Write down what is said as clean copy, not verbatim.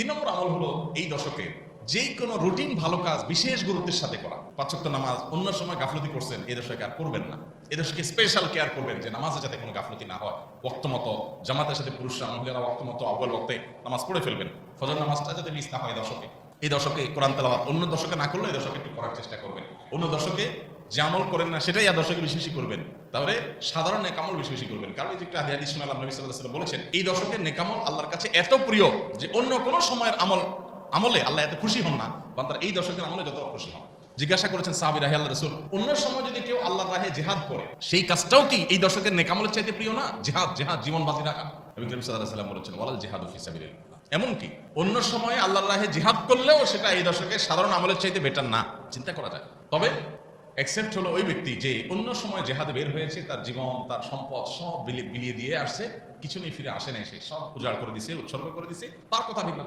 3 নম্বর আমল হলো এই দশকে যে কোনো রুটিন ভালো কাজ বিশেষ গুরুত্বের সাথে করা। 5 ওয়াক্ত নামাজ অন্য সময় গাফলতি করছেন, এই দশকে আর করবেন না। এই দশকে স্পেশাল কেয়ার করবেন যে নামাজে যাতে কোনো গাফলতি না হয়। ওয়াক্ত মতো জামাতের সাথে পুরুষরা মহিলারা ওয়াক্ত মতো আউয়াল ওয়াক্তে নামাজ পড়ে ফেলবেন। ফজর নামাজটা যাতে মিস না হয় দশকে। এই দশকে কোরআন তেলাওয়াত অন্য দশকে না করলে এই দশকে একটু করার চেষ্টা করবেন। অন্য দশকে যে আমল করেন না সেটাই এই দশকে বেশি বেশি করবেন। তাহলে সাধারণ নেকামল বেশি বেশি করবেন। কারণ এই যে একটা হাদিস শুনলাম, নবী সাল্লাল্লাহু আলাইহি ওয়াসাল্লাম বলেছেন এই দশকে নেকামল আল্লাহর কাছে এত প্রিয় যে অন্য কোনো সময়ের আমলে আল্লাহ এত খুশি হন না, বান্দার এই দশকের আমলে যত খুশি হন। জিজ্ঞাসা করেছেন সাহাবীরা, হে আল্লাহর রাসূল, অন্য সময় যদি কেউ আল্লাহর রাহে জিহাদ করে সেই কাজটাও কি এই দশকের নেকামলের চাইতে প্রিয় না? জিহাদ জীবন বাজি রাখা। নবী করিম সাল্লাল্লাহু আলাইহি ওয়াসাল্লাম বলেছেন, ওয়ালাল জিহাদু ফি সাবিলিল্লাহ। এমনকি অন্য সময় আল্লাহর রাহে জিহাদ করলেও সেটা এই দশকে সাধারণ আমলের চাইতে বেটার না, চিন্তা করা যায়। তবে এক্সেপ্ট হলো ওই ব্যক্তি যে অন্য সময় জেহাদে বের হয়েছে, তার জীবন তার সম্পদ সব বিলিয়ে দিয়ে আসছে, কিছু নিয়ে ফিরে আসে নাই, সে সব উজাড় করে দিছে, উৎসর্গ করে দিছে, তার কথা ভিন্ন।